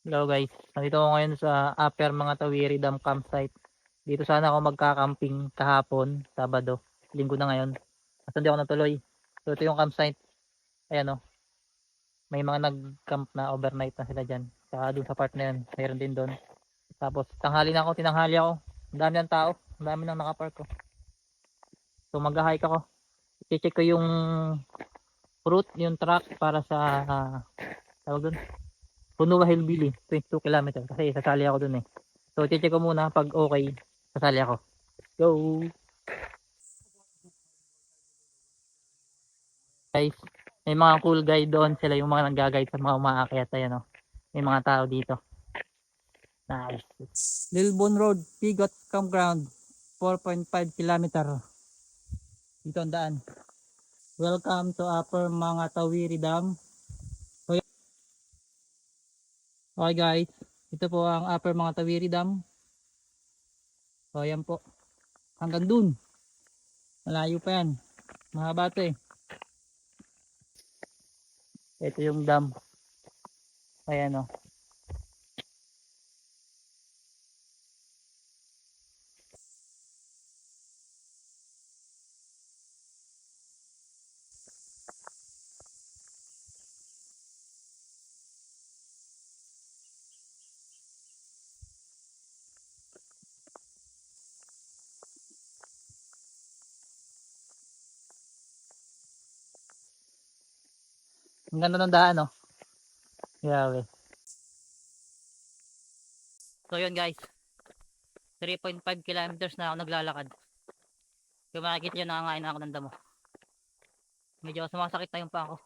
Hello guys, nandito ako ngayon sa Upper Mga Tawiri Dam campsite. Dito sana ako magka-camping kahapon, Sabado. Linggo na ngayon. Basta hindi ako natuloy. So ito yung campsite. Ayan o, may mga nag-camp na overnight na sila dyan. Saka dun sa part na yun, mayroon din doon. Tapos tanghali na ako, tinanghali ako. Ang dami ng tao, ang dami nang nakapark ko. So mag-hike ako. I-check ko yung route, yung track para sa tawag doon, Punuwa Hillbilly, 22 km kasi sasali ako dun eh. So i-check ko muna pag okay, sasali ako. Go! Guys, may mga cool guide doon, sila yung mga nag-guide sa mga umaakyat. Ayan o, may mga tao dito. Nice. Lilbon Road, Pigot Campground, 4.5 km. Dito ang daan. Welcome to Upper Mga Tawiri Dam. So, okay guys, ito po ang Upper Mga Tawiri Dam. So ayan po, hanggang dun. Malayo pa yan. Mahaba ito eh. Ito yung dam. Ayan o. Ang ganda ng daan o. Grabe. So yun guys, 3.5 kilometers na ako naglalakad. Kung makikita nyo, nangangain na ako ng damo. Medyo sumasakit na yung paa ko.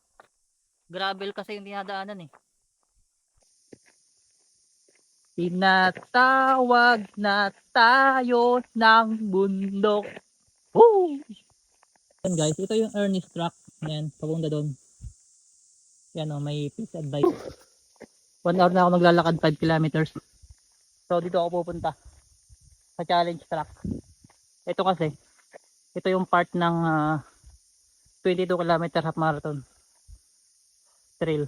Gravel kasi yung dinadaanan eh. Tinatawag na tayo ng bundok. Woo! Yan guys, ito yung Ernest Track. Yan, papunta doon. Yan o, may peace advice. 1 hour na ako naglalakad, 5 kilometers. So dito ako pupunta sa challenge track. Ito kasi, ito yung part ng 22 kilometer half marathon trail.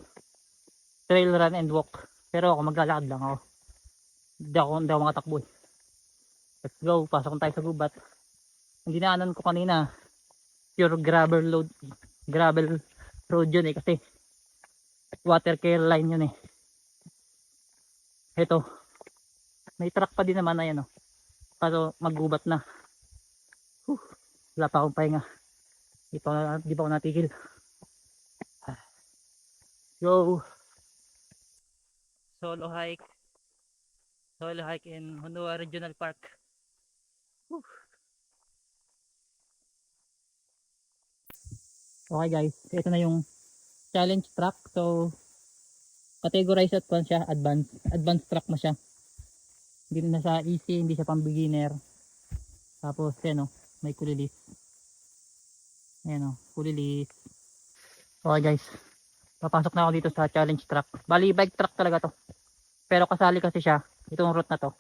Trail run and walk. Pero ako maglalakad lang ako. Hindi ako makatakbo eh. Let's go, pasok tayo sa gubat. Ang dinaanan ko kanina, pure gravel road yun eh, kasi water care line yun eh. Ito, may truck pa din naman, ayan o. Kaso maggubat na. Wala pa akong pahinga. Di pa ako natigil. Go! Solo hike in Hunua Regional Park. Whew. Okay guys, ito na yung challenge track. So categorized at siya, advanced track na siya. Hindi na siya easy, hindi siya pang beginner. Tapos yan o, may kulilis. Ayan o, kulilis. Okay guys, papasok na ako dito sa challenge track. Bali bike track talaga to, pero kasali kasi siya, itong route na to,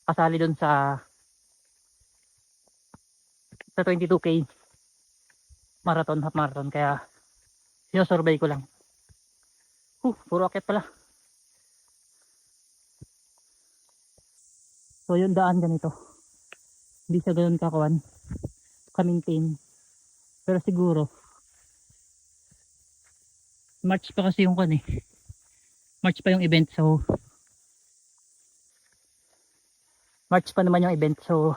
kasali dun sa 22k marathon, half marathon, kaya sinusurvey ko lang. Puro akit pala. So yung daan ganito, hindi siya ganoon ka-maintain, pero siguro March pa kasi yung March pa yung event, so March pa naman yung event, so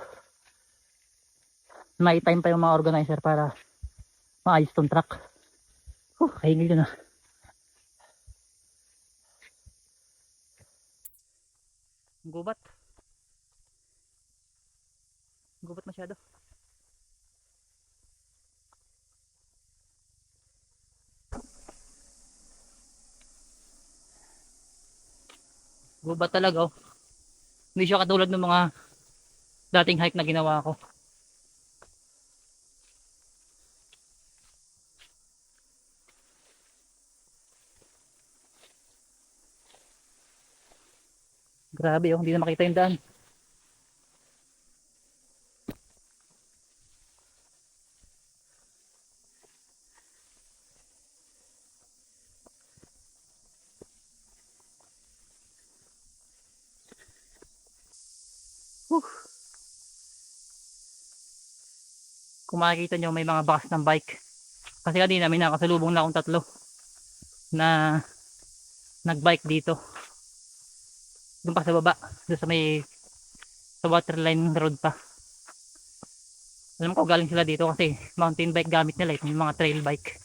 may time pa yung mga organizer para maayos tong track. Kahingil yun ah. Gubat masyado. Gubat talaga oh. Hindi siya katulad ng mga dating hike na ginawa ko. Grabe oh, hindi na makita yung daan. Whew. Kung makikita nyo may mga bakas ng bike. Kasi kanina may nakasalubong na akong tatlo na nagbike dito. Doon pa sa baba. Doon sa may sa waterline road pa. Alam ko galing sila dito kasi mountain bike gamit nila. Yung mga trail bike.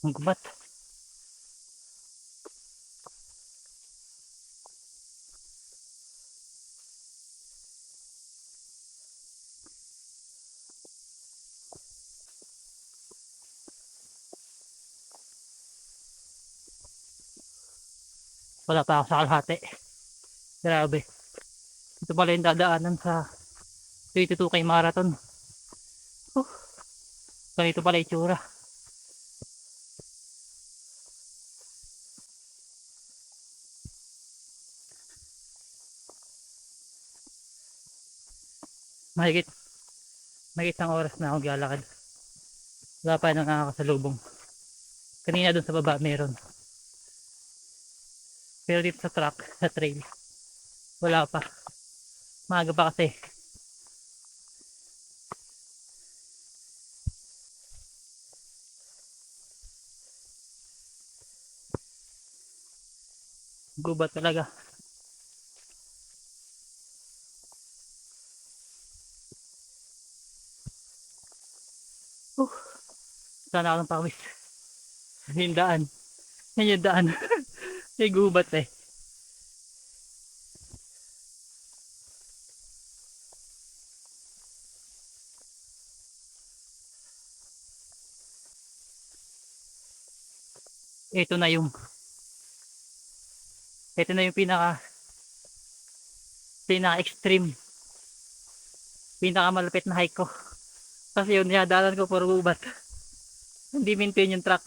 Ang gubat. Wala pa ako sa kalahati. Grabe. Ito pala yung dadaanan sa 22K marathon. Ganito pala itsura. Mahigit isang oras na akong lalakad. Wala pa nang nakakasalubong. Kanina doon sa baba meron. Pero dito sa track, sa trail, wala pa. Maaga pa kasi. Gubat talaga. Sana ako ng pawis. Yung daan. Yan yung daan. May gubat eh. Ito na yung pinaka extreme, pinaka malapit na hike ko. Kasi yun, niyadalan ko puro gubat. Hindi maintain yung track.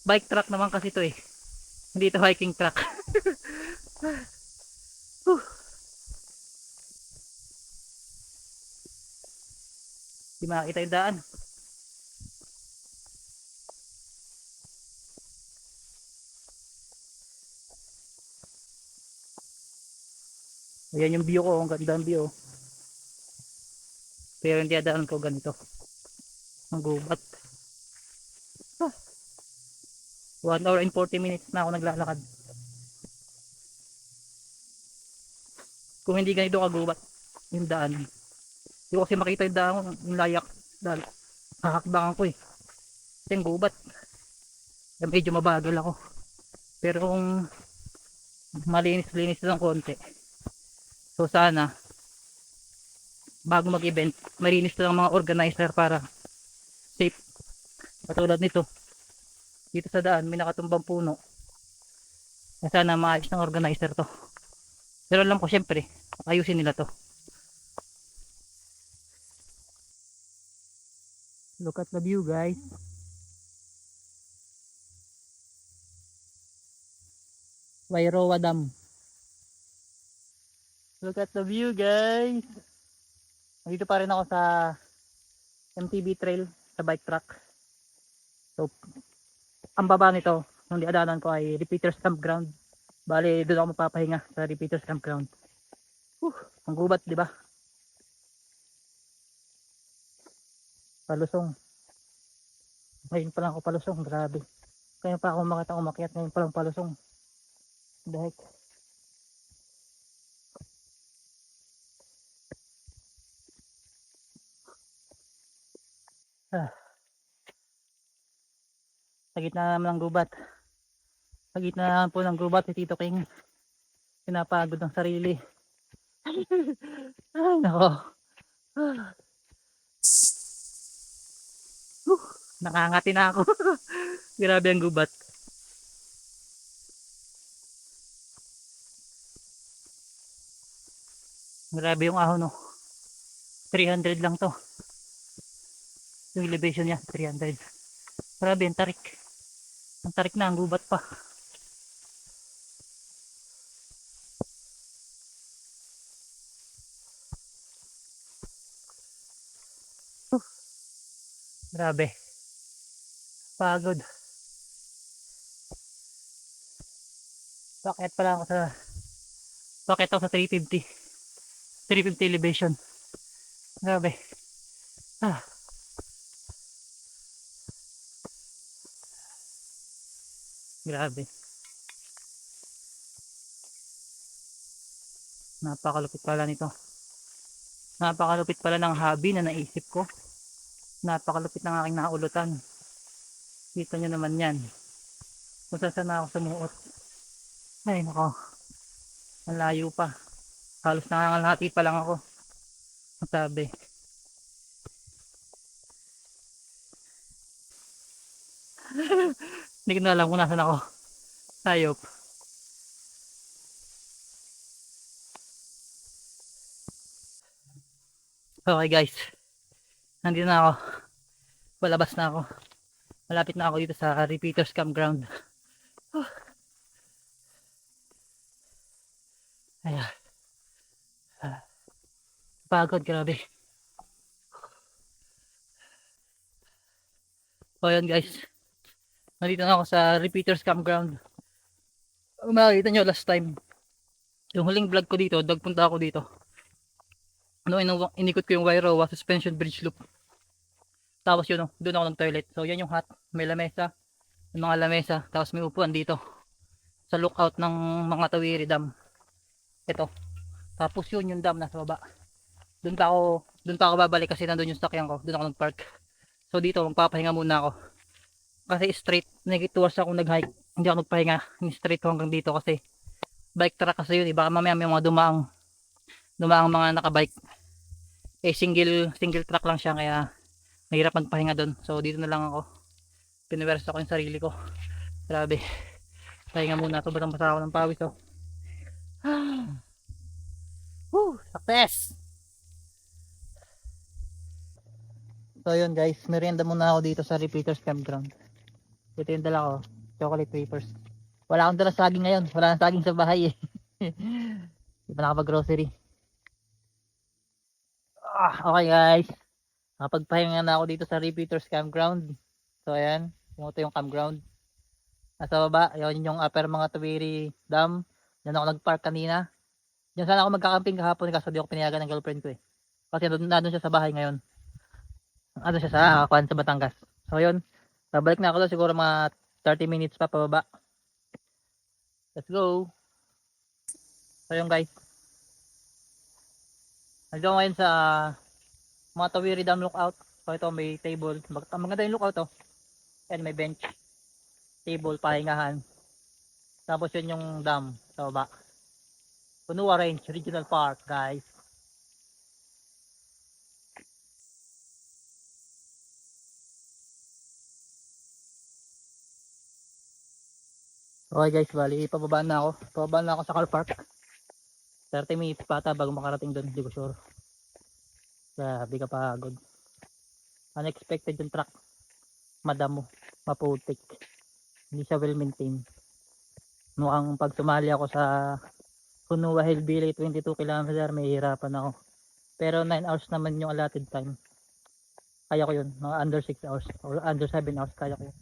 Bike track naman kasi to eh. Hindi to hiking track. Hindi makakita yung daan. Ayan yung view ko, ang ganda ng view. Pero hindi adaan ko ganito. Ang gubat. 1 hour and 40 minutes na ako naglalakad. Kung hindi ganito kagubat yung daan. Hindi ko kasi makita yung daan, yung layak. Dahil kakakbangan ko eh. Kasi yung gubat. Medyo mabagal ako. Pero kung malinis-linis lang konti. So sana bago mag-event, malinis lang mga organizer para safe. Katulad nito. Dito sa daan may nakatumbang puno. Sana maayos ng organizer to. Pero alam ko syempre, ayusin nila to. Look at the view guys. Wairoa Dam. Look at the view guys. Dito pa rin ako sa MTB trail sa bike track. So ang baba nito, nung diadanan ko ay repeaters campground. Bale doon ako mapapahinga sa repeaters campground. Ang gubat, di ba? Palusong. Ngayon pa lang ako palusong, grabe. Kaya pa ako umakyat ngayon pa lang palusong. Dahil sa gitna naman ng gubat. Sa gitna naman po ng gubat si Tito King. Pinapagod ng sarili. Ay nako. Nakangati na ako. Grabe ang gubat. Grabe yung ahon no. 300 lang to. Yung elevation niya 300. Grabe, ang tarik. Ang tarik na, ang gubat pa. Grabe. Pagod. Bakit pala ako sa bakit ako sa 350. 350 elevation. Grabe. Ah, grabe. Napakalupit pala nito. Napakalupit pala ng hobby na naisip ko. Napakalupit ng aking naulutan. Kita nyo naman yan. Kung saan na ako sumuot. Ay nako, ang layo pa. Halos nangangalhati pa lang ako. Ang sabi. Hindi ko na alam kung nasan ako. Hayop. Okay guys. Nandito na ako. Palabas na ako. Malapit na ako dito sa Repeaters Campground. Ayan. Pagod, grabe. So yun guys. Nandito na ako sa Repeaters Campground. Makikita nyo last time. Yung huling vlog ko dito, nagpunta ako dito. Inikot ko yung Wairoa Suspension Bridge Loop. Tapos yun, doon ako ng toilet. So yan yung hut. May lamesa. May mga lamesa. Tapos may upuan dito. Sa lookout ng mga Tawiri Dam. Ito. Tapos yun yung dam nasa baba. Doon pa ako babalik kasi nandun yung sakyan ko. Doon ako nag-park. So dito magpapahinga muna ako. Kasi straight, negative towards ako nag-hike. Hindi ako nagpahinga. Straight hanggang dito kasi bike track kasi yun. Baka mamaya may mga dumaang mga nakabike. Eh single track lang siya kaya mahirap magpahinga doon. So dito na lang ako. Piniwersa ko yung sarili ko. Grabe. Pahinga muna ito. Batang basa ako ng pawis oh. Woo! Success! So yun guys, merienda muna ako dito sa Repeaters Campground. Ito yung dala ko, chocolate wafers. Wala akong dala saging ngayon, wala nang saging sa bahay eh. Hindi pa nakapag-grocery. Okay guys, nakapagpahinga na ako dito sa Repeaters Campground. So ayan, ito yung campground. Nasa baba, yun yung upper mga Tawiri Dam. Diyan ako nag-park kanina. Diyan sana ako magkakamping kahapon kasi di ako pinayagan ng girlfriend ko eh. Kasi nandun siya sa bahay ngayon. Ano siya sa Kwan sa Batangas. So yun, babalik na ako doon siguro mga 30 minutes pa pababa. Let's go. So yun guys, nandito ngayon sa mga Tawiri Dam lookout. So ito may table, maganda yung lookout oh. And may bench, table, pahingahan. Tapos yun yung dam sa baba. Punua Range Regional Park guys. Okay guys, bali pababa na ako. Pababa na ako sa car park. 30 minutes pa ata bago makarating doon, hindi ko sure. Grabe kapagod. Unexpected yung truck. Madamo, maputik. Hindi siya well maintained. Mukhang pag sumali ako sa Punua Hillbilly 22 km, may hirapan ako. Pero 9 hours naman yung allotted time. Kaya ko yun, mga under 6 hours or under 7 hours kaya ko yun.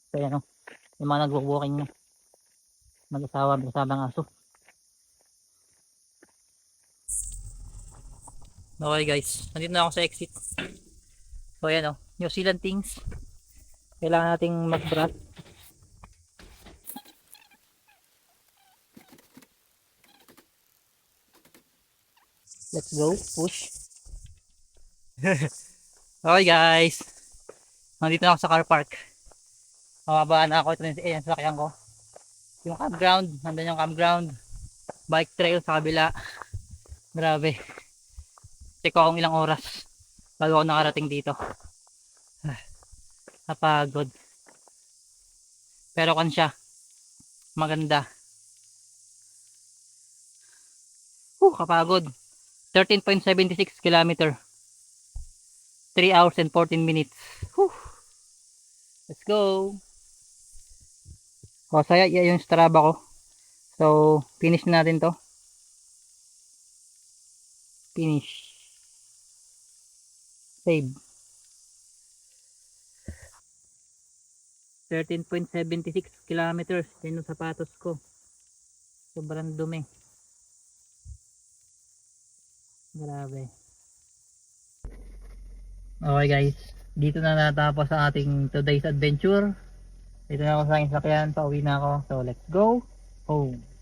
So yan o, yung mga nag-walking na mag-asawa, may kasama ng aso. Okay guys, nandito na ako sa exit. So yan o, New Zealand things. Kailangan nating mag-brush. Let's go, push. Okay guys, nandito na ako sa car park. Mababaan na ako. Ito yung sasakyan ko. Yung campground, nandun yung campground. Bike trail sa kabila. Grabe. Check ko kung ilang oras bago ako nakarating dito. Napagod. Pero kan siya, maganda. Kapagod. 13.76 km. 3 hours and 14 minutes. Whew. Let's go. O, saya yung Strava ko. So, finish na natin to. Finish. Save. 13.76 kilometers. Yan yung sapatos ko. Sobrang dumi. Grabe. Okay guys. Dito na natapos ang ating today's adventure. Dito na ako sa aking sakyan. Pauwi na ako. So, let's go home.